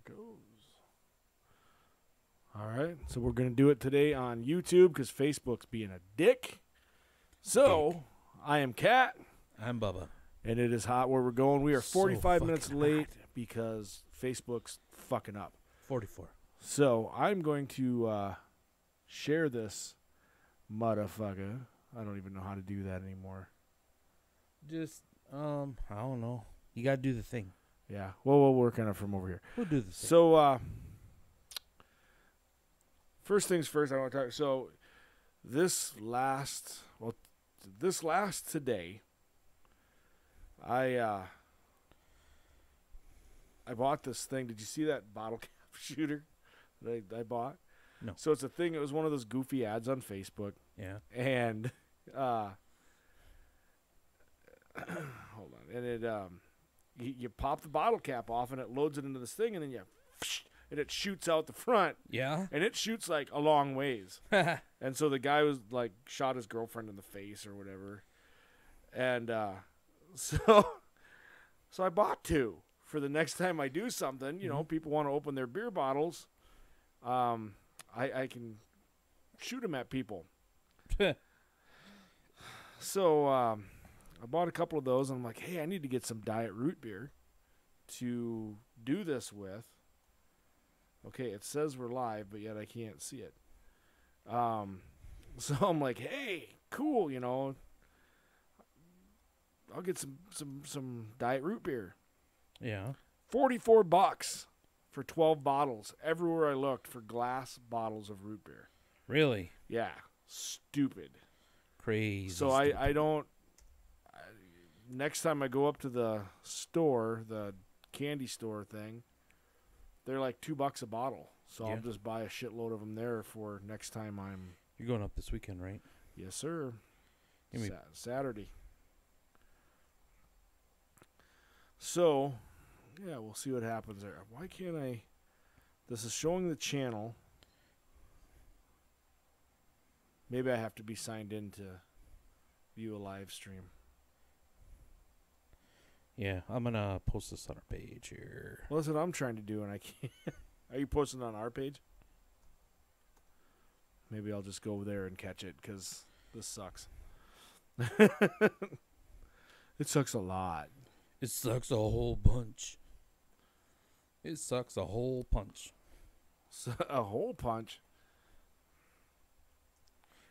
goes. All right, so we're going to do it today on YouTube because Facebook's being a dick. So, I am Kat. I'm Bubba. And it is hot where we're going. We are 45 minutes late hot. because Facebook's fucking up. 44. So, I'm going to share this motherfucker. I don't even know how to do that anymore. Just, I don't know. You got to do the thing. Yeah, well, we'll work on it from over here. We'll do the thing. So, first things first, I want to talk. So, this last today, I bought this thing. Did you see that bottle cap shooter that I bought? No. So it's a thing. It was one of those goofy ads on Facebook. Yeah. And hold on. And it you pop the bottle cap off, and it loads it into this thing, and then and it shoots out the front. Yeah. And it shoots like a long ways. And so the guy was like shot his girlfriend in the face or whatever. And so I bought two for the next time I do something. You know, people want to open their beer bottles. I can shoot them at people. So I bought a couple of those, and I'm like, hey, I need to get some diet root beer to do this with. Okay, it says we're live, but yet I can't see it. So I'm like, hey, cool, you know, I'll get some diet root beer. Yeah. $44 for 12 bottles. Everywhere I looked for glass bottles of root beer. Really? Yeah, stupid. Crazy. So I don't. Next time I go up to the store, the candy store thing, they're like $2 a bottle. So I'll just buy a shitload of them there for next time I'm. You're going up this weekend, right? Yes, sir. Saturday. So, yeah, we'll see what happens there. Why can't I? This is showing the channel. Maybe I have to be signed in to view a live stream. Yeah, I'm going to post this on our page here. Well, that's what I'm trying to do, and I can't. Are you posting on our page? Maybe I'll just go over there and catch it, because this sucks. It sucks a lot. It sucks a whole bunch. It sucks a whole punch. A whole punch?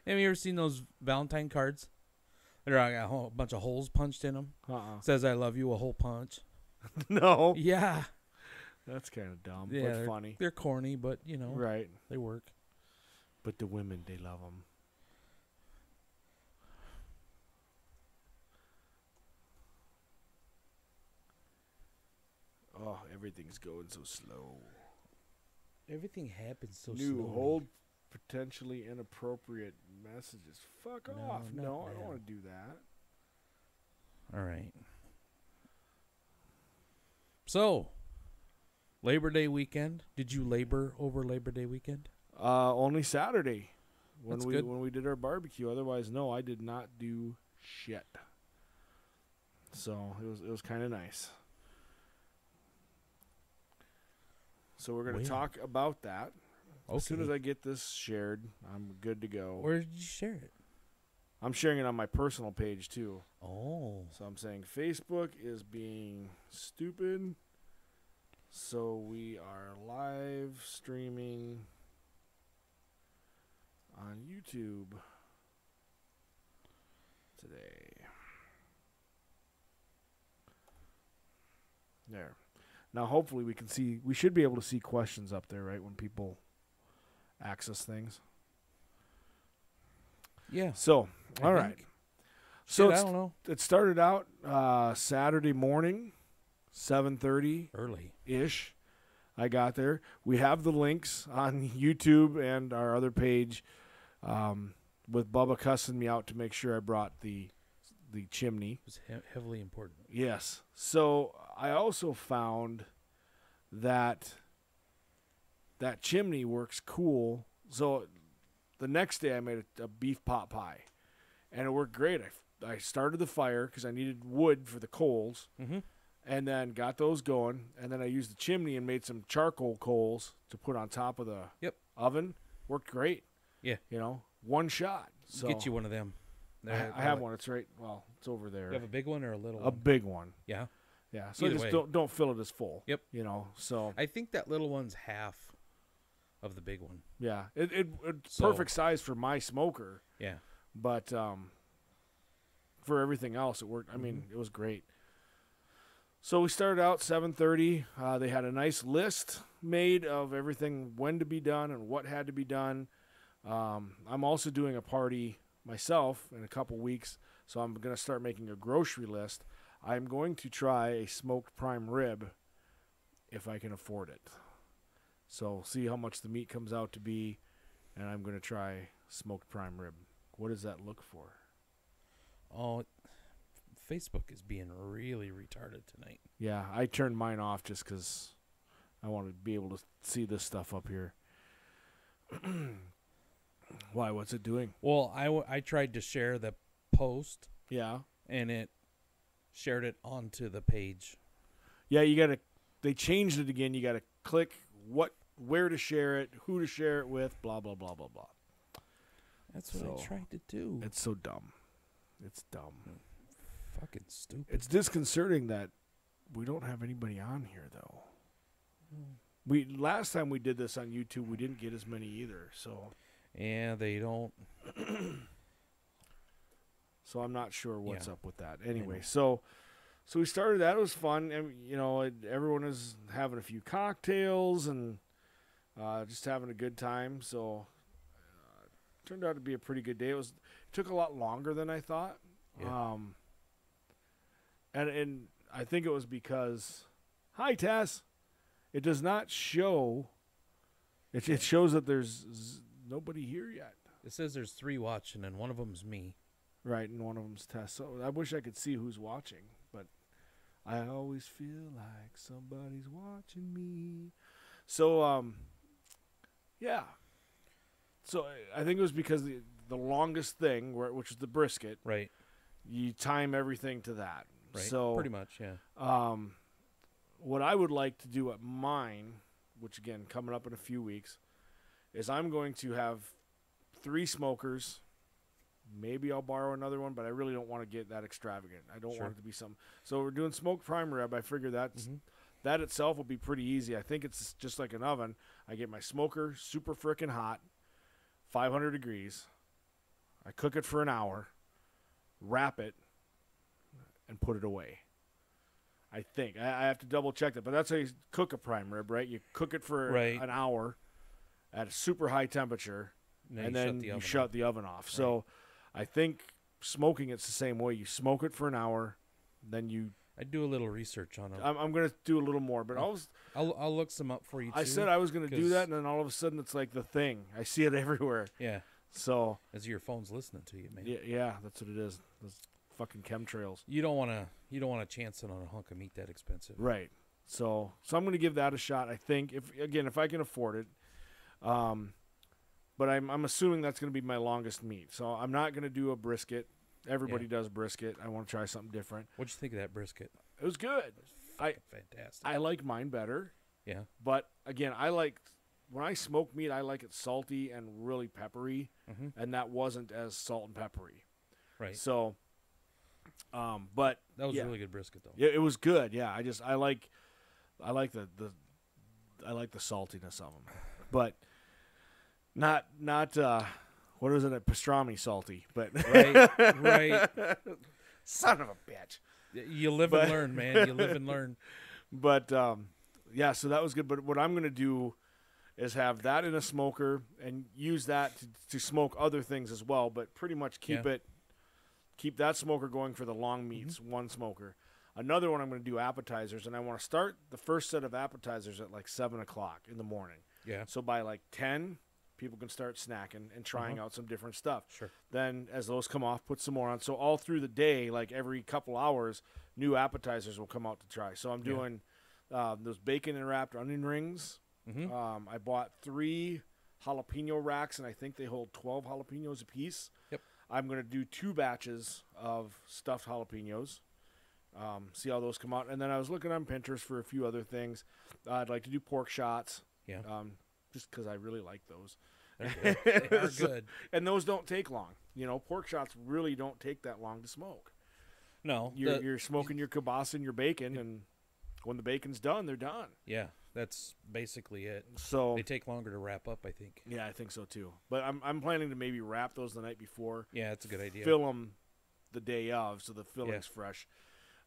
Have you ever seen those Valentine cards? They're got a whole bunch of holes punched in them. Says I love you, a whole punch. No. Yeah. That's kind of dumb, Yeah, but funny. They're corny, but, you know. Right. They work. But the women, they love them. Oh, everything's going so slow. Everything happens so New slowly. hold potentially inappropriate messages. Fuck off. not No, I now. don't want to do that. All right. So, Labor Day weekend. Did you labor over Labor Day weekend? Only Saturday when That's we good. when we did our barbecue. Otherwise, no, I did not do shit. So it was kind of nice. So we're going to talk about that. Okay. As soon as I get this shared, I'm good to go. Where did you share it? I'm sharing it on my personal page too. Oh. So I'm saying Facebook is being stupid. So we are live streaming on YouTube today. There. Now hopefully we should be able to see questions up there, right, when people access things. Yeah. So, all right. So I don't know. It started out Saturday morning, 7:30 early-ish. I got there. We have the links on YouTube and our other page with Bubba cussing me out to make sure I brought the chimney. It was heavily important. Yes. So I also found that chimney works cool. So the next day I made a beef pot pie, and it worked great. I started the fire because I needed wood for the coals, And then got those going, and then I used the chimney and made some charcoal coals to put on top of the oven. Worked great. Yeah. You know, one shot. So get you one of them. I have one. It's right. Well, it's over there. You have a big one or a little one? A big one. Yeah. Yeah. So just don't fill it as full. Yep. You know. So I think that little one's half of the big one. Yeah. It's perfect size for my smoker. Yeah. But for everything else, it worked. I mean, it was great. So we started out 7:30. They had a nice list made of everything, when to be done and what had to be done. I'm also doing a party myself in a couple weeks, so I'm going to start making a grocery list. I'm going to try a smoked prime rib if I can afford it. So see how much the meat comes out to be, and I'm going to try smoked prime rib. What does that look for? Oh, Facebook is being really retarded tonight. Yeah, I turned mine off just because I want to be able to see this stuff up here. Why? What's it doing? Well, I tried to share the post. Yeah. And it shared it onto the page. Yeah, they changed it again. You got to click where to share it, who to share it with, blah, blah, blah, blah, blah. That's what I tried to do. It's so dumb. It's dumb. Fucking stupid. It's disconcerting that we don't have anybody on here, though. Last time we did this on YouTube, we didn't get as many either. So yeah, they don't. So I'm not sure what's up with that. Anyway, so we started that. It was fun, and everyone is having a few cocktails and just having a good time. So it turned out to be a pretty good day. It took a lot longer than I thought. Yeah. And I think it was because, hi, Tess. It does not show. It shows that there's nobody here yet. It says there's 3 watching, and one of them's me. Right, and one of them's Tess. So I wish I could see who's watching, but I always feel like somebody's watching me. So, yeah. So I think it was because the longest thing, which is the brisket. Right. You time everything to that. Right. So pretty much, yeah. What I would like to do at mine, which again coming up in a few weeks, is I'm going to have 3 smokers. Maybe I'll borrow another one, but I really don't want to get that extravagant. I don't want it to be something. So we're doing smoked prime rib. I figure that itself will be pretty easy. I think it's just like an oven. I get my smoker super frickin' hot, 500 degrees. I cook it for an hour, wrap it, and put it away. I think. I have to double check that, but that's how you cook a prime rib, right? You cook it for an hour at a super high temperature, and then you shut the oven off. Right. So I think smoking it's the same way. You smoke it for an hour, then you... I do a little research on it. I'm going to do a little more, but I'll look some up for you, too. I said I was going to do that, and then all of a sudden it's like the thing. I see it everywhere. Yeah. So... As your phone's listening to you, man. Yeah, that's what it is. Those fucking chemtrails. You don't want to chance it on a hunk of meat that expensive. Right. So I'm going to give that a shot, I think. If I can afford it. But I'm assuming that's going to be my longest meat. So I'm not going to do a brisket. Everybody does brisket. I want to try something different. What'd you think of that brisket? It was good. Fantastic. I like mine better. Yeah. But again, when I smoke meat, I like it salty and really peppery, and that wasn't as salt and peppery. Right. So, but that was really good brisket though. Yeah, it was good. Yeah, I like the saltiness of them, but not what is it? Pastrami salty, but right. Son of a bitch. You live and learn, man. You live and learn. But yeah, so that was good. But what I'm going to do is have that in a smoker and use that to smoke other things as well. But pretty much keep that smoker going for the long meats. One smoker. Another one I'm going to do appetizers, and I want to start the first set of appetizers at like 7:00 in the morning. Yeah. So by like 10, people can start snacking and trying out some different stuff. Sure. Then as those come off, put some more on. So all through the day, like every couple hours, new appetizers will come out to try. So I'm doing those bacon and wrapped onion rings. I bought 3 jalapeno racks, and I think they hold 12 jalapenos a piece. Yep. I'm going to do 2 batches of stuffed jalapenos. See how those come out. And then I was looking on Pinterest for a few other things. I'd like to do pork shots. Yeah. Just because I really like those. They're good. They are good. And those don't take long. You know, pork shots really don't take that long to smoke. No. You're smoking your kielbasa and your bacon, and when the bacon's done, they're done. Yeah, that's basically it. So they take longer to wrap up, I think. Yeah, I think so too. But I'm planning to maybe wrap those the night before. Yeah, that's a good idea. Fill them the day of, so the filling's fresh,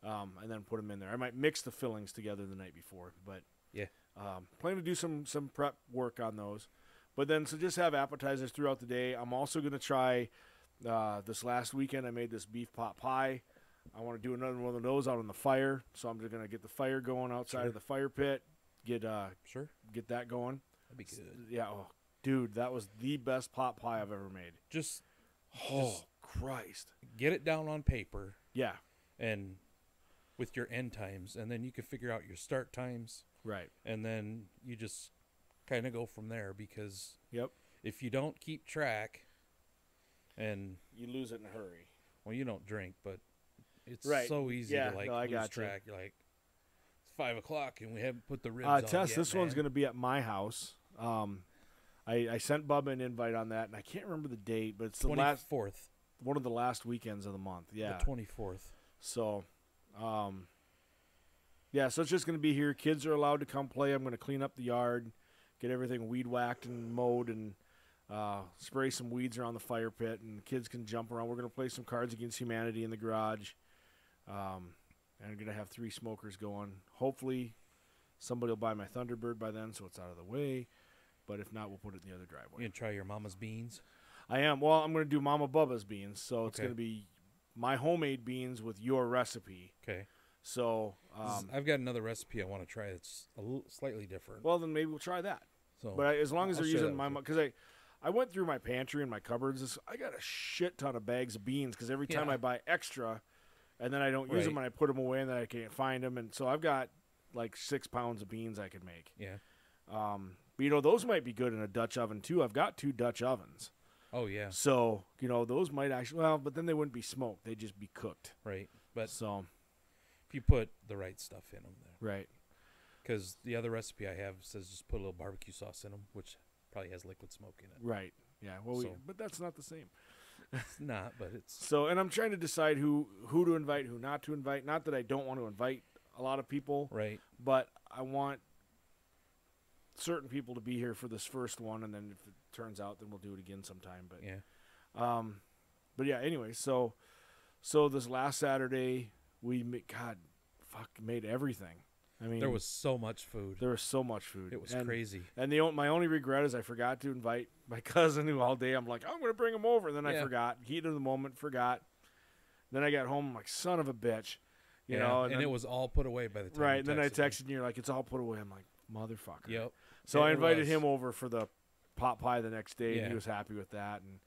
and then put them in there. I might mix the fillings together the night before, but yeah, planning to do some prep work on those. But then, so just have appetizers throughout the day. I'm also going to try, this last weekend I made this beef pot pie. I want to do another one of those out on the fire. So I'm just going to get the fire going outside of the fire pit, get that going. That'd be good. Yeah. Oh, dude, that was the best pot pie I've ever made. Just Christ. Get it down on paper. Yeah. And with your end times, and then you can figure out your start times. Right. And then you just kind of go from there, because if you don't keep track, and you lose it in a hurry. Well, you don't drink, but it's so easy to lose track. You're like, it's 5 o'clock and we haven't put the ribs on Tess, yet, this one's going to be at my house. I sent Bubba an invite on that, and I can't remember the date, but it's the 24th. One of the last weekends of the month. Yeah, the 24th. So, so it's just going to be here. Kids are allowed to come play. I'm going to clean up the yard, get everything weed whacked and mowed, and spray some weeds around the fire pit, and kids can jump around. We're going to play some Cards Against Humanity in the garage. And I'm going to have 3 smokers going. Hopefully, somebody will buy my Thunderbird by then, so it's out of the way. But if not, we'll put it in the other driveway. You going to try your mama's beans? I am. Well, I'm going to do Mama Bubba's beans, so it's going to be my homemade beans with your recipe. Okay. So I've got another recipe I want to try that's a little slightly different. Well, then maybe we'll try that. So, but as long as they're using my, because I went through my pantry and my cupboards. I got a shit ton of bags of beans because every time I buy extra, and then I don't use them, and I put them away, and then I can't find them, and so I've got like 6 pounds of beans I could make. Yeah. But, you know, those might be good in a Dutch oven too. I've got 2 Dutch ovens. Oh yeah. So, you know, those might actually, but then they wouldn't be smoked. They'd just be cooked. Right. But so if you put the right stuff in them there. Right. Because the other recipe I have says just put a little barbecue sauce in them, which probably has liquid smoke in it. Right. Yeah. Well, but that's not the same. It's not, but it's. So, and I'm trying to decide who to invite, who not to invite. Not that I don't want to invite a lot of people. Right. But I want certain people to be here for this first one, and then if it turns out, then we'll do it again sometime. But but yeah. Anyway, so this last Saturday we made everything. I mean, there was so much food. There was so much food. It was crazy. And my only regret is I forgot to invite my cousin, who all day I'm like, I'm going to bring him over, and then I forgot. Heat of the moment, forgot. Then I got home, I'm like, son of a bitch, you know. And then, it was all put away by the time. Right. And then I texted you, you're like, it's all put away. I'm like, motherfucker. Yep. So I invited him over for the pot pie the next day, and he was happy with that. And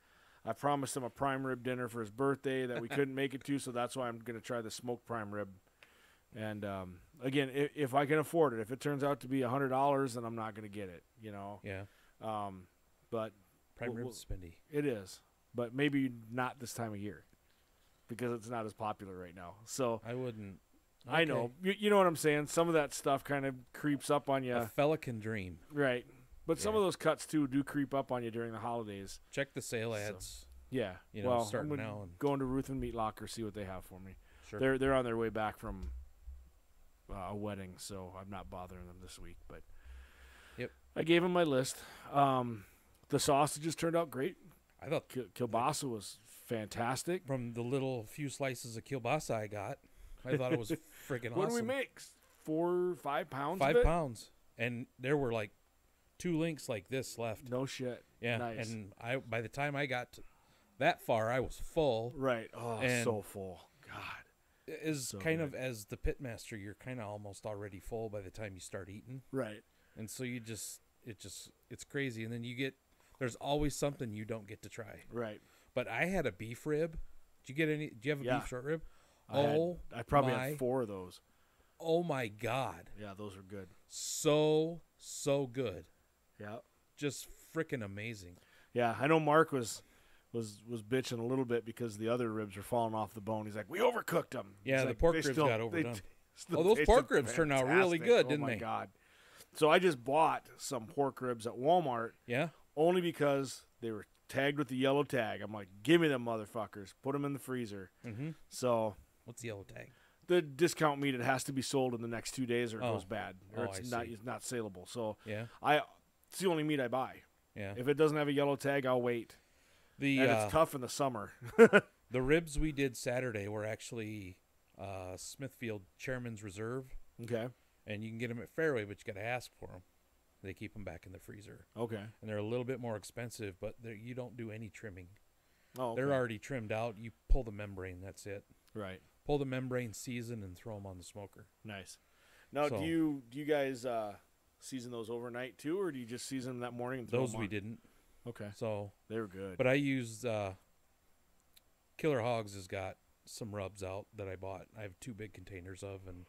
I promised him a prime rib dinner for his birthday that we couldn't make it to, so that's why I'm going to try the smoked prime rib. And again, if I can afford it, if it turns out to be $100, then I'm not going to get it, you know. Yeah. But prime rib's spendy. It is, but maybe not this time of year because it's not as popular right now. So I wouldn't. Okay. I know. You know what I'm saying? Some of that stuff kind of creeps up on you. A fella can dream. Right. But some of those cuts, too, do creep up on you during the holidays. Check the sale ads. So, yeah. You know, starting now. And going to Ruth and Meat Locker, see what they have for me. Sure. They're on their way back from a wedding, so I'm not bothering them this week. But I gave them my list. The sausages turned out great. I thought kielbasa was fantastic. From the little few slices of kielbasa I got, I thought it was freaking awesome. What do we make? 4 or 5 pounds? 5 pounds. And there were like 2 links like this left. No shit. Yeah. Nice. And by the time I got that far, I was full. Right. Oh, so full. God. Is so kind of as the pitmaster, you're kind of almost already full by the time you start eating. Right. And so it's crazy. And then there's always something you don't get to try. Right. But I had a beef rib. Do you have a beef short rib? I probably had 4 of those. Oh my God. Yeah, those are good. So good. Yeah. Just freaking amazing. Yeah, I know Mark was was bitching a little bit because the other ribs were falling off the bone. He's like, we overcooked them. Yeah, He's the like, pork "They ribs still- got they overdone. still Oh, those tasted pork ribs turned out really fantastic." good, didn't Oh my they? God! So I just bought some pork ribs at Walmart Yeah. only because they were tagged with the yellow tag. I'm like, give me them motherfuckers. Put them in the freezer. Mm-hmm. So What's the yellow tag? the discount meat, it has to be sold in the next 2 days or it Oh. goes bad or Oh, it's I not see. it's not saleable. So Yeah. it's the only meat I buy. Yeah. If it doesn't have a yellow tag, I'll wait. The And it's tough in the summer. the ribs we did Saturday were actually Smithfield Chairman's Reserve, Okay. and you can get them at Fairway, but you got to ask for them. They keep them back in the freezer, Okay. and they're a little bit more expensive, but you don't do any trimming. Oh, okay. They're already trimmed out. You pull the membrane. That's it. Right. Pull the membrane, season, and throw them on the smoker. Nice. Now, So- do you guys season those overnight too, or do you just season them that morning and throw Those them we on? didn't. Okay. So, They were good. but I used Killer Hogs has got some rubs out that I bought. I have 2 big containers of, and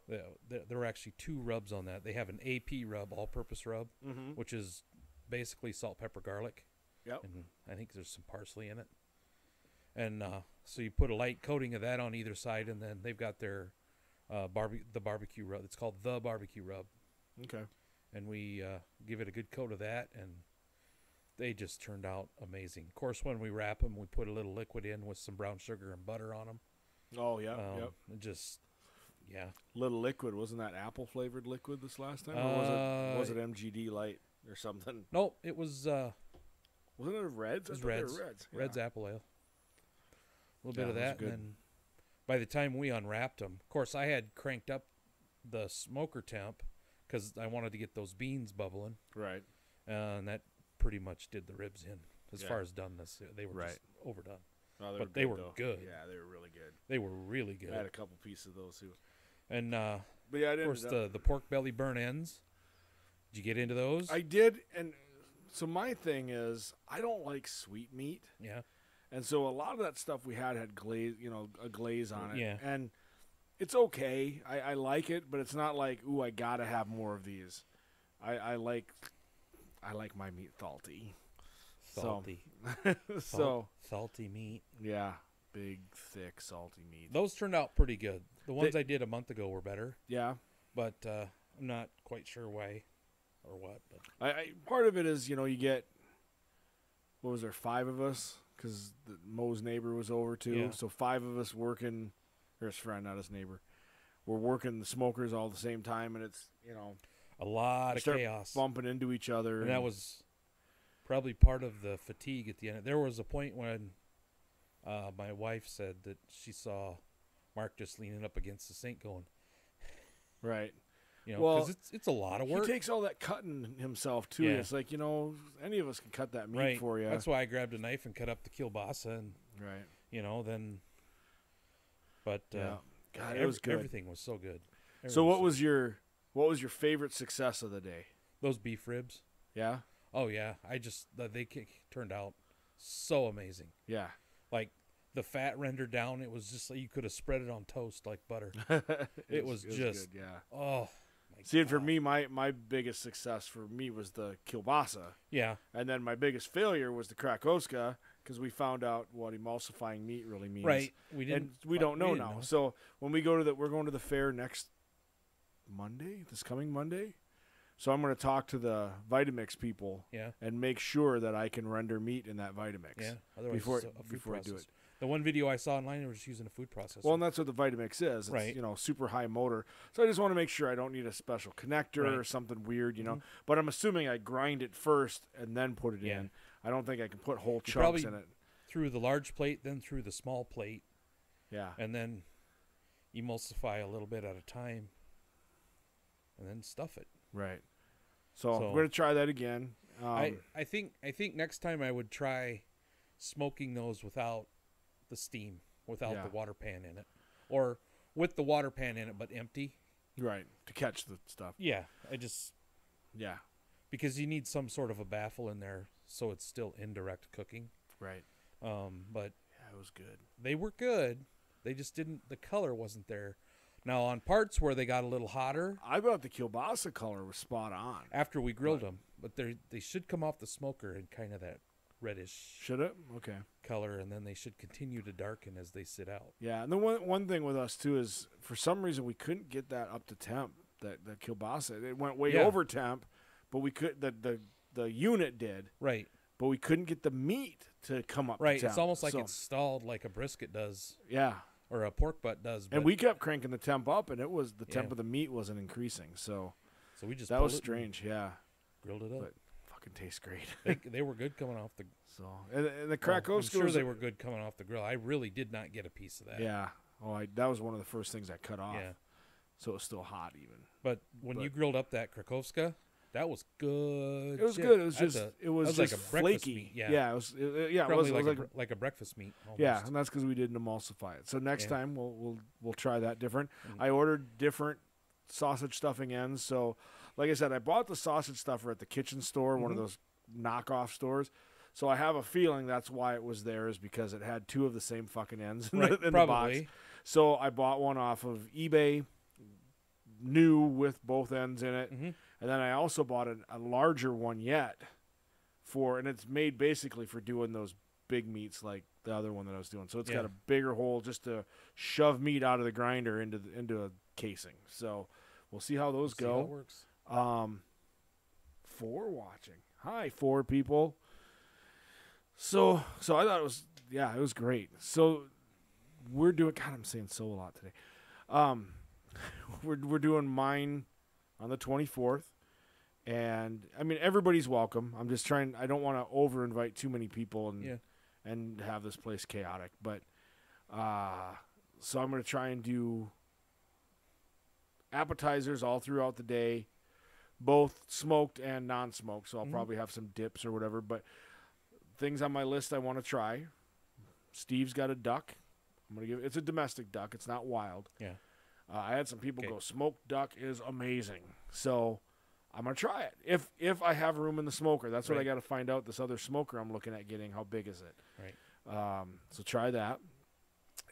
there were actually 2 rubs on that. They have an AP rub, all-purpose rub, Mm-hmm. which is basically salt, pepper, garlic. Yep. And I think there's some parsley in it. And so you put a light coating of that on either side, and then they've got their the barbecue rub. It's called the barbecue rub. Okay. And we give it a good coat of that, and they just turned out amazing. Of course, when we wrap them, we put a little liquid in with some brown sugar and butter on them. Oh yeah. Yep. And just, yeah. Little liquid, wasn't that apple flavored liquid this last time, or was it MGD light or something? No, it was Wasn't it Reds? It was I thought they were Reds. Reds. Reds apple ale. A little Yeah, bit of it was that, good. and then by the time we unwrapped them, of course, I had cranked up the smoker temp because I wanted to get those beans bubbling, Right. and that pretty much did the ribs in as Yeah. far as doneness. They were Right. just overdone. Oh, But they were though. good. Yeah, they were really good. They were really good. I had a couple pieces of those too. And But yeah, I of didn't. course, the pork belly burn ends. Did you get into those? I did, and so my thing is, I don't like sweet meat, Yeah. and so a lot of that stuff we had glaze, a glaze on it, Yeah. and it's okay. I like it, but it's not like, ooh, I gotta have more of these. I like my meat salty. Salty. So Salty meat. yeah, big, thick, salty meat. Those turned out pretty good. The ones I did a month ago were better, Yeah. but I'm not quite sure why or what. But I part of it is, you get, what was there, 5 of us, because Mo's neighbor was over too. Yeah. So 5 of us working, or his friend, not his neighbor. We're working the smokers all at the same time, and it's, a lot of start chaos. bumping into each other. And that was probably part of the fatigue at the end. There was a point when my wife said that she saw Mark just leaning up against the sink going, right. because Well, it's a lot of work. He takes all that cutting himself too. Yeah. It's like, any of us can cut that meat right. for you. That's why I grabbed a knife and cut up the kielbasa, and right. then. But Yeah. God, it was good. Everything was so good. So what was your favorite success of the day? Those beef ribs? Yeah. Oh yeah, they turned out so amazing. Yeah. Like the fat rendered down, it was just like you could have spread it on toast like butter. It was just good, yeah. Oh. See, and for me, my biggest success for me was the kielbasa. Yeah. And then my biggest failure was the Krakowska, because we found out what emulsifying meat really means. Right. We didn't. And we don't know now. So when we go to we're going to the fair next Monday, this coming Monday. So I'm going to talk to the Vitamix people. Yeah. And make sure that I can render meat in that Vitamix. Yeah. Otherwise, before I do it. The one video I saw online, they were just using a food processor. Well, and that's what the Vitamix is. It's, right. Super high motor. So I just want to make sure I don't need a special connector or something weird, But I'm assuming I grind it first and then put it in. I don't think I can put whole chunks in it. Through the large plate, then through the small plate. Yeah. And then emulsify a little bit at a time. And then stuff it. Right. So we're going to try that again. I think next time I would try smoking those without the steam, without the water pan in it, or with the water pan in it but empty. Right, to catch the stuff. Yeah, Yeah. Because you need some sort of a baffle in there so it's still indirect cooking. Right. But yeah, it was good. They were good. They just didn't. The color wasn't there. Now on parts where they got a little hotter, I thought the kielbasa color was spot on after we grilled them, but they should come off the smoker in kind of that reddish Should it? Okay. color, and then they should continue to darken as they sit out. Yeah, and the one thing with us too is for some reason we couldn't get that up to temp. That kielbasa, it went way over temp, but we could the unit did. Right. But we couldn't get the meat to come up. Right. To temp. It's almost like it's stalled, like a brisket does. Yeah. Or a pork butt does. And we kept cranking the temp up, and it was the temp Yeah. of the meat wasn't increasing. So we just that was strange. Yeah. Grilled it up. But fucking tastes great. They were good coming off the. So and the Krakowska. I'm sure they were good coming off the grill. I really did not get a piece of that. Yeah. Oh, that was one of the first things I cut off. Yeah. So it was still hot even. But when you grilled up that Krakowska, that was good. It was shit. good. It was just like a breakfast flaky. meat. Yeah. Yeah. It was. It Probably was like a breakfast meat. Almost. Yeah, and that's because we didn't emulsify it. So next time we'll try that different. I ordered different sausage stuffing ends. So, like I said, I bought the sausage stuffer at the kitchen store, one of those knockoff stores. So I have a feeling that's why it was there, is because it had two of the same fucking ends in the box. So I bought one off of eBay, new with both ends in it, and then I also bought a larger one yet and it's made basically for doing those big meats like the other one that I was doing. So it's got a bigger hole just to shove meat out of the grinder into a casing. So we'll see how those go. See how it works. 4 watching. Hi, 4 people. So I thought it was great. So we're doing. God, I'm saying so a lot today. We're doing mine on the 24th, and I mean everybody's welcome. I'm just trying. I don't want to over invite too many people and have this place chaotic. But so I'm gonna try and do appetizers all throughout the day, both smoked and non-smoked. So I'll probably have some dips or whatever. But things on my list I want to try. Steve's got a duck. I'm gonna give it's a domestic duck. It's not wild. Yeah. I had some people go, smoked duck is amazing. So I'm gonna try it if I have room in the smoker. That's what I got to find out. This other smoker I'm looking at getting, how big is it? Right. So try that,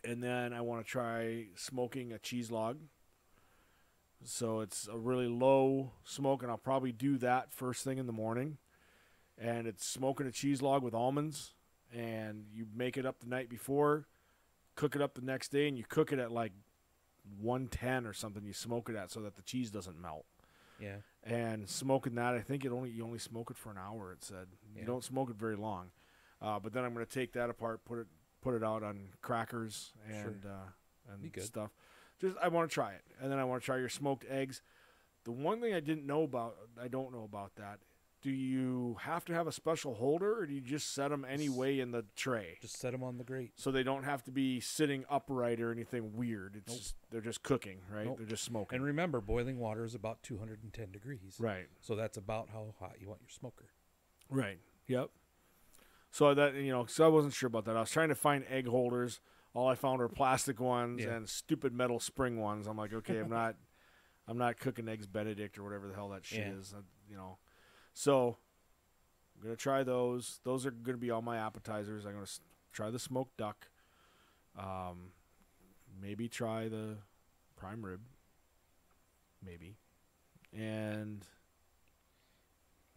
and then I want to try smoking a cheese log. So it's a really low smoke, and I'll probably do that first thing in the morning. And it's smoking a cheese log with almonds, and you make it up the night before, cook it up the next day, and you cook it at like 110 or something. You smoke it at so that the cheese doesn't melt. Yeah. And smoking that, I think you only smoke it for an hour. It said you don't smoke it very long. But then I'm going to take that apart, put it out on crackers and stuff. Just I want to try it, and then I want to try your smoked eggs. The one thing I don't know about that. Do you have to have a special holder, or do you just set them anyway in the tray? Just set them on the grate. So they don't have to be sitting upright or anything weird. It's they're just cooking, right? Nope. They're just smoking. And remember, boiling water is about 210 degrees. Right. So that's about how hot you want your smoker. Right. Yep. So so I wasn't sure about that. I was trying to find egg holders. All I found were plastic ones and stupid metal spring ones. I'm like, okay, I'm not cooking eggs Benedict or whatever the hell that shit is. So I'm going to try those. Those are going to be all my appetizers. I'm going to try the smoked duck. Maybe try the prime rib. Maybe. And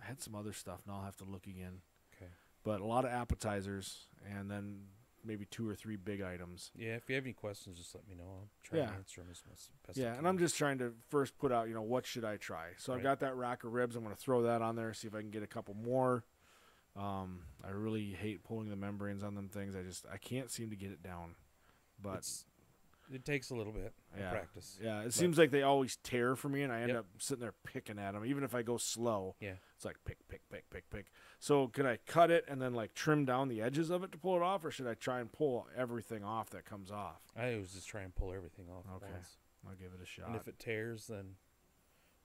I had some other stuff. Now I'll have to look again. Okay. But a lot of appetizers, and then maybe 2 or 3 big items. Yeah, if you have any questions, just let me know. I'll try and answer them as best I can. Yeah, and I'm just trying to first put out, what should I try? So I've got that rack of ribs. I'm going to throw that on there, see if I can get a couple more. I really hate pulling the membranes on them things. I can't seem to get it down. But it takes a little bit of practice. Yeah, it seems like they always tear for me, and I end up sitting there picking at them. Even if I go slow, it's like pick. So can I cut it and then trim down the edges of it to pull it off, or should I try and pull everything off that comes off? I always just try and pull everything off at once. I'll give it a shot. And if it tears, then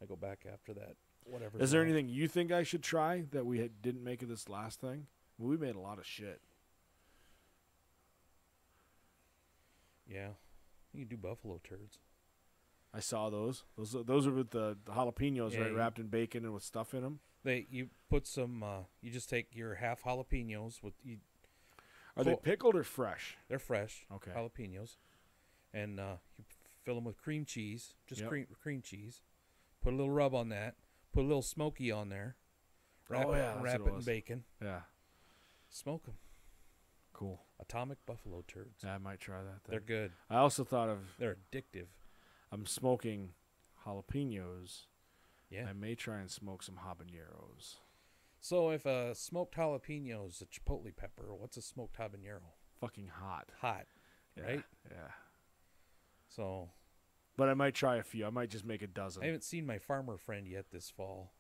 I go back after that. Whatever. Is there anything you think I should try that we didn't make of this last thing? We made a lot of shit. Yeah. You can do buffalo turds. I saw those. Those are with the jalapenos, right? Wrapped in bacon and with stuff in them. You put some. You just take your half jalapenos with. Are they pickled or fresh? They're fresh. Okay. Jalapenos, and you fill them with cream cheese. Just cream cheese. Put a little rub on that. Put a little smoky on there. Wrap it in bacon. Yeah. Smoke them. Cool. Atomic buffalo turds. Yeah, I might try that then. They're good. I also thought of They're addictive. I'm smoking jalapenos. Yeah. I may try and smoke some habaneros. So if a smoked jalapeno is a chipotle pepper, what's a smoked habanero? Fucking hot. Hot, Yeah, right? Yeah. So But I might try a few. I might just make a dozen. I haven't seen my farmer friend yet this fall.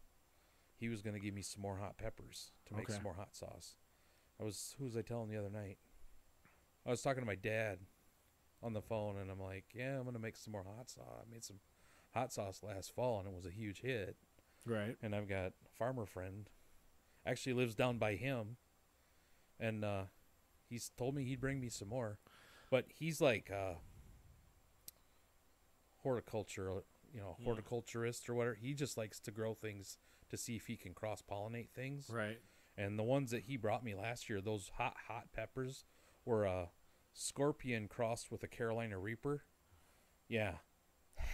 He was going to give me some more hot peppers to make some more hot sauce. Who was I telling the other night? I was talking to my dad on the phone, and I'm like, yeah, I'm going to make some more hot sauce. I made some hot sauce last fall, and it was a huge hit. Right. And I've got a farmer friend, actually lives down by him, and he's told me he'd bring me some more. But he's like horticulturist or whatever. He just likes to grow things to see if he can cross-pollinate things. Right. And the ones that he brought me last year, those hot peppers, were a scorpion crossed with a Carolina Reaper. Yeah.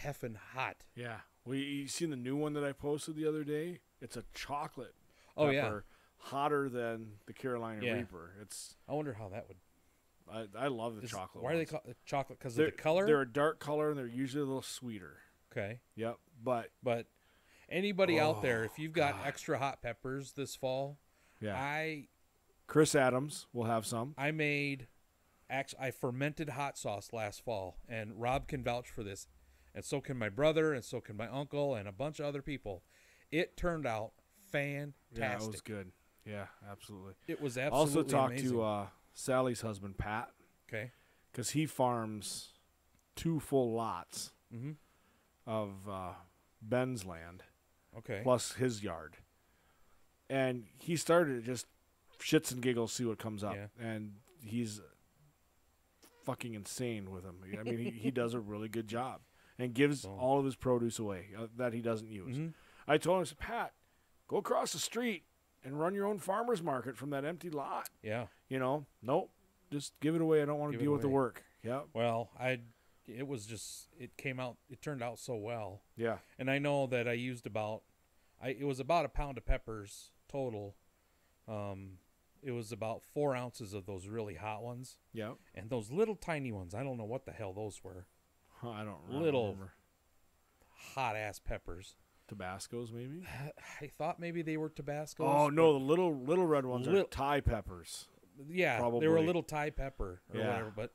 Heffing hot. Yeah. Well, you seen the new one that I posted the other day? It's a chocolate Oh, pepper, yeah. hotter than the Carolina Reaper. It's. I wonder how that would. I love the chocolate Why ones. are they called chocolate? Because of the color? They're a dark color, and they're usually a little sweeter. Okay. Yep. But anybody out there, if you've got extra hot peppers this fall, yeah, Chris Adams will have some. I fermented hot sauce last fall, and Rob can vouch for this, and so can my brother, and so can my uncle, and a bunch of other people. It turned out fantastic. Yeah, it was good. Yeah, absolutely. It was absolutely also talked amazing. to Sally's husband, Pat. Okay. Because he farms 2 full lots Mm-hmm. of Ben's land. Okay. Plus his yard. And he started just shits and giggles, see what comes up. Yeah. And he's fucking insane with them. I mean, he does a really good job and gives all of his produce away that he doesn't use. Mm-hmm. I told him, I said, Pat, go across the street and run your own farmer's market from that empty lot. Yeah. Nope, just give it away. I don't want to deal with the work. Yeah. Well, it turned out so well. Yeah. And I know that I used it was about a pound of peppers total. It was about 4 ounces of those really hot ones. Yeah. And those little tiny ones, I don't know what the hell those were. I don't Little remember. hot ass peppers. Tabascos, maybe? I thought maybe they were Tabascos. Oh, no, the little red ones are Thai peppers. Yeah, probably. They were a little Thai pepper or whatever, but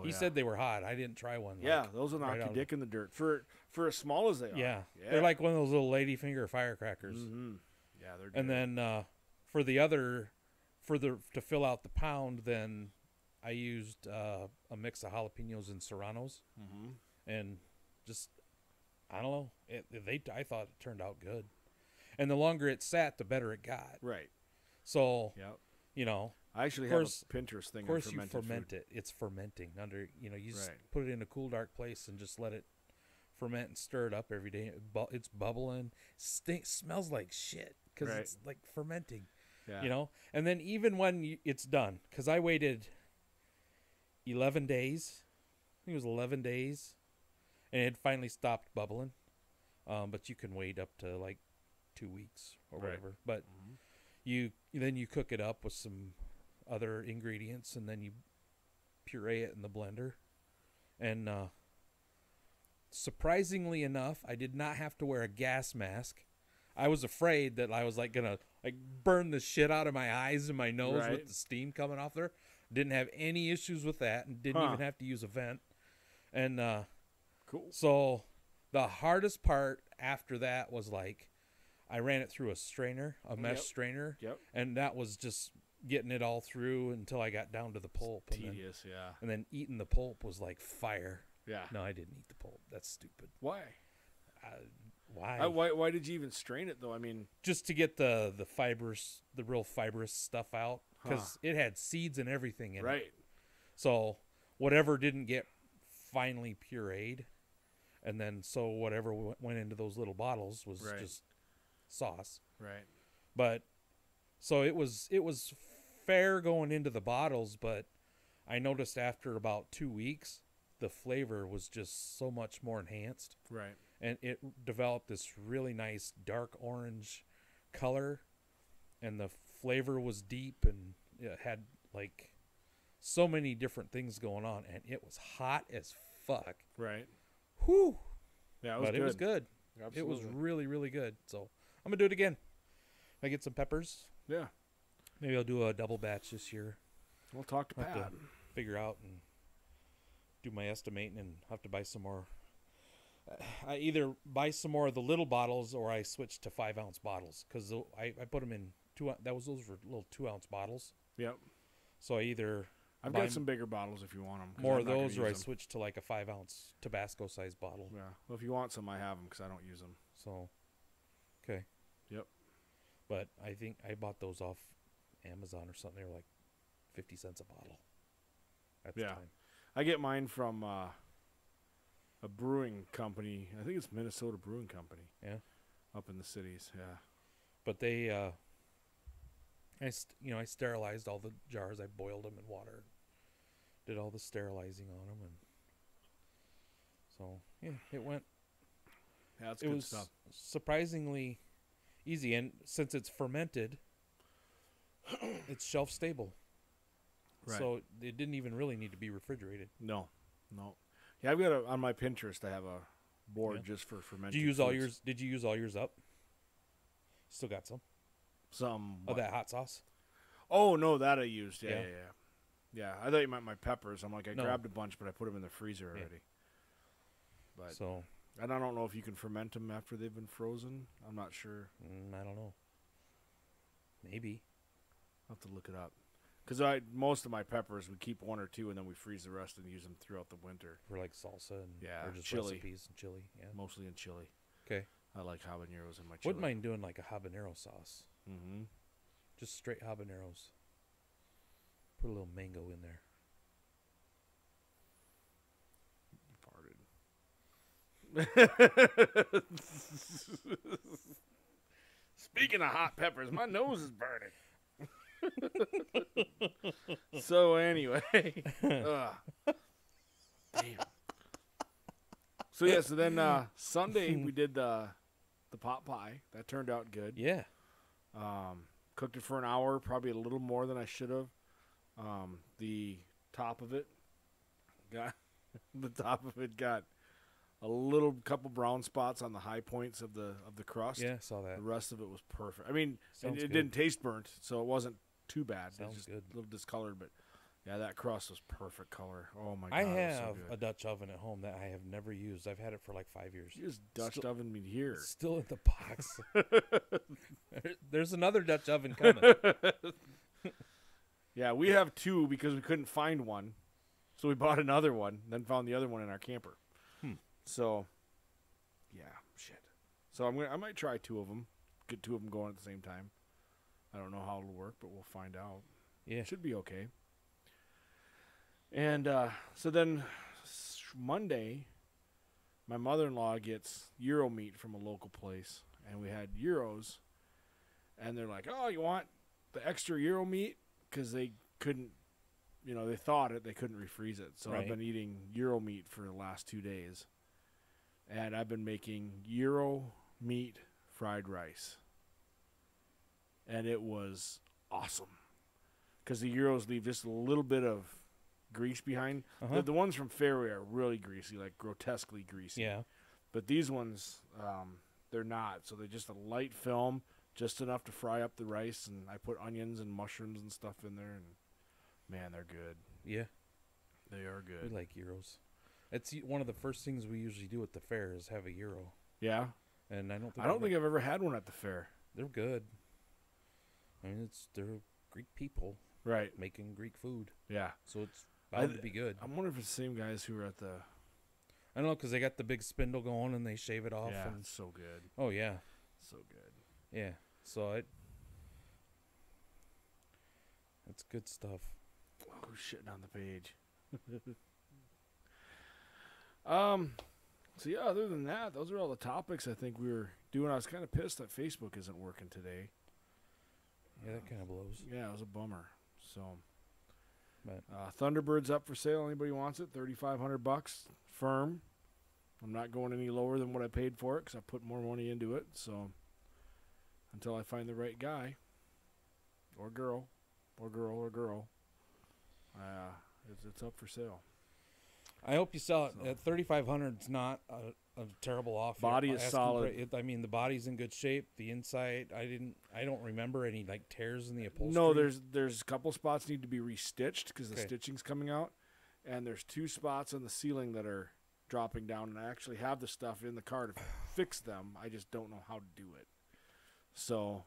he yeah. said they were hot. I didn't try one. Yeah, those will knock your dick in the dirt for as small as they are. Yeah. They're like one of those little ladyfinger firecrackers. Mm-hmm. Yeah, they're good. And then to fill out the pound, then I used a mix of jalapenos and serranos, and just I don't know. I thought it turned out good, and the longer it sat, the better it got. Right. So, I actually have a Pinterest thing. Of course, you ferment it. It's fermenting under. You just put it in a cool, dark place and just let it ferment and stir it up every day. It's bubbling. Smells like shit because it's like fermenting. Yeah. And then even when it's done, because I waited 11 days. I think it was 11 days, and it finally stopped bubbling. But you can wait up to like 2 weeks or whatever. But you cook it up with some other ingredients, and then you puree it in the blender. And surprisingly enough, I did not have to wear a gas mask. I was afraid that I was gonna burn the shit out of my eyes and my nose with the steam coming off there. Didn't have any issues with that, and didn't even have to use a vent. And cool. So the hardest part after that was I ran it through a strainer, a mesh strainer, and that was just getting it all through until I got down to the pulp. It's tedious, yeah. And then eating the pulp was like fire. Yeah. No, I didn't eat the pulp. That's stupid. Why? Why? Why did you even strain it though? I mean, just to get the fibers, the real fibrous stuff out, because it had seeds and everything in it. So whatever didn't get finely pureed, and then so whatever went into those little bottles was just sauce. Right. But so it was fair going into the bottles, but I noticed after about 2 weeks the flavor was just so much more enhanced. Right. And it developed this really nice dark orange color, and the flavor was deep, and it had like so many different things going on, and it was hot as fuck. Right. Whew. Yeah, it was But good. it was good. Absolutely. It was really, really good. So I'm gonna do it again. I get some peppers. Yeah. Maybe I'll do a double batch this year. We'll talk to I'll have Pat. to figure out and do my estimating, and have to buy some more. I either buy some more of the little bottles, or I switch to 5-ounce bottles, because I put them in those were little 2-ounce bottles. Yep. So I either I've buy got some bigger bottles if you want them. more of those, or I switch to like a 5-ounce Tabasco size bottle. Yeah. Well, if you want some, I have them because I don't use them. So, okay. Yep. But I think I bought those off Amazon or something. They were like 50 cents a bottle at the time. I get mine from a brewing company. I think it's Minnesota Brewing Company. Yeah. Up in the cities. Yeah. But they, I sterilized all the jars. I boiled them in water. Did all the sterilizing on them, and so yeah, it went. Yeah, that's It good was stuff. surprisingly easy, and since it's fermented, it's shelf stable. Right. So it didn't even really need to be refrigerated. No. Yeah, I've got on my Pinterest. I have a board just for fermented. Did you use all foods. yours? Did you use all yours up? Still got some Some of that hot sauce. Oh no, that I used. Yeah. Yeah, I thought you meant my peppers. I'm like, I No. grabbed a bunch, but I put them in the freezer already. But So and I don't know if you can ferment them after they've been frozen. I'm not sure. I don't know. Maybe. I'll have to look it up. Because most of my peppers, we keep 1 or 2, and then we freeze the rest and use them throughout the winter. For like salsa and Yeah, or just chili. recipes and chili. Yeah. Mostly in chili. Okay. I like habaneros in my chili. Wouldn't mind doing like a habanero sauce. Mm-hmm. Just straight habaneros. Put a little mango in there. Farted. Speaking of hot peppers, my nose is burning. So anyway, damn. So yeah, so then Sunday we did the pot pie. That turned out good. Yeah. Cooked it for an hour, probably a little more than I should have. The top of it got a little couple brown spots on the high points of the crust. Yeah, saw that. The rest of it was perfect. I mean, Sounds it good. didn't taste burnt, so it wasn't too bad. Sounds It's just good. a little discolored, but yeah, that crust was perfect color. Oh my god, I it was have so a good. Dutch oven at home that I have never used. I've had it for like 5 years. You just Dutch Still- oven me here. Still in the box. There's another Dutch oven coming. Yeah, we have 2 because we couldn't find one, so we bought another one. Then found the other one in our camper. So, yeah, shit. So I might try 2 of them. Get 2 of them going at the same time. I don't know how it'll work, but we'll find out. Yeah. Should be okay. And so then Monday, my mother-in-law gets gyro meat from a local place, and we had gyros, and they're like, "Oh, you want the extra gyro meat?" Because they couldn't, they thawed it, they couldn't refreeze it. So I've Right. been eating gyro meat for the last 2 days, and I've been making gyro meat fried rice, and it was awesome. Because the gyros leave just a little bit of grease behind. Uh-huh. The ones from Fairway are really greasy, like grotesquely greasy. Yeah. But these ones, they're not. So they're just a light film, just enough to fry up the rice. And I put onions and mushrooms and stuff in there. And, man, they're good. Yeah. They are We good. like gyros. It's one of the first things we usually do at the fair is have a gyro. Yeah? And I don't think I've ever had one at the fair. they're good. I mean, they're Greek people Right. making Greek food, Yeah. so it's bound to be good. I wonder if it's the same guys who were at the... I don't know, because they got the big spindle going and they shave it off. Yeah, And, it's so good. oh yeah, So good. yeah. So it's good stuff. Oh, who's shitting on the page? So yeah, other than that, those are all the topics I think we were doing. I was kind of pissed that Facebook isn't working today. Yeah, that kind of blows. Yeah, it was a bummer. So, But Thunderbird's up for sale. Anybody wants it? $3,500 firm. I'm not going any lower than what I paid for it because I put more money into it. So, until I find the right guy or girl, or girl, it's up for sale. I hope you sell it So. at 3,500. It's not a terrible offer. Body is solid. I mean, the body's in good shape. The inside, I don't remember any like tears in the upholstery. No, there's a couple spots need to be restitched because the Okay. stitching's coming out, and there's 2 spots on the ceiling that are dropping down, and I actually have the stuff in the car to fix them. I just don't know how to do it. So,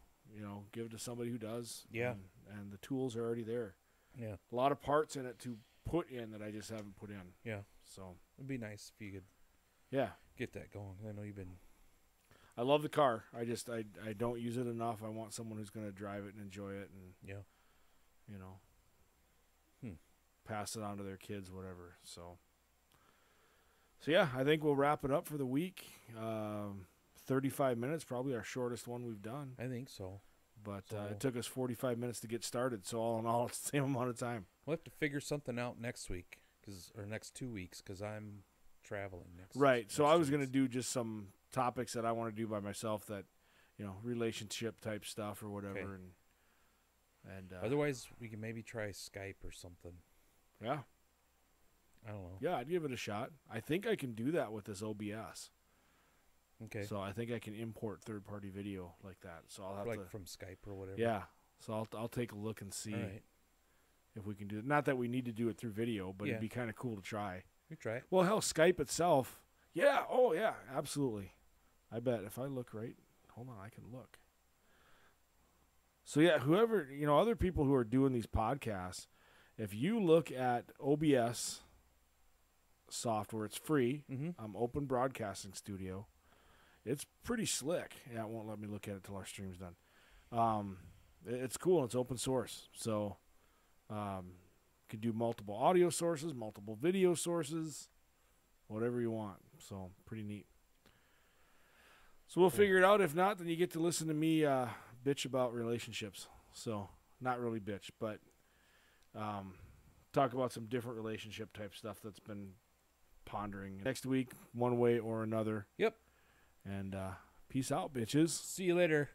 give it to somebody who does. Yeah. And the tools are already there. Yeah, A lot of parts in it to put in that I just haven't put in. yeah. So, It'd be nice if you could yeah. get that going. I know you've been. I love the car. I don't use it enough. I want someone who's going to drive it and enjoy it and, Yeah. pass it on to their kids, whatever. So yeah, I think we'll wrap it up for the week. 35 minutes, probably our shortest one we've done. I think so. But So- it took us 45 minutes to get started. So all in all, it's the same amount of time. We'll have to figure something out next week, or next 2 weeks, because I'm traveling next. Right. So next I was 2 going to weeks. do just some topics that I want to do by myself that, relationship type stuff or whatever. Okay. And Otherwise, we can maybe try Skype or something. yeah. I don't know. Yeah, I'd give it a shot. I think I can do that with this OBS. Okay. So I think I can import third-party video like that. So I'll have like to. from Skype or whatever. Yeah. So I'll take a look and see All right. if we can do it. Not that we need to do it through video, but Yeah. it'd be kind of cool to try. You try it. Well, hell, Skype itself. Yeah. Oh, yeah. Absolutely. I bet if I look right, hold on, I can look. So yeah, whoever other people who are doing these podcasts, if you look at OBS software, it's free. Mm-hmm. Open Broadcasting Studio. It's pretty slick. Yeah, it won't let me look at it till our stream's done. It's cool. It's open source, so you can do multiple audio sources, multiple video sources, whatever you want. So pretty neat. So we'll figure it out. If not, then you get to listen to me bitch about relationships. So not really bitch, but talk about some different relationship type stuff that's been pondering next week, one way or another. Yep. And peace out, bitches. See you later.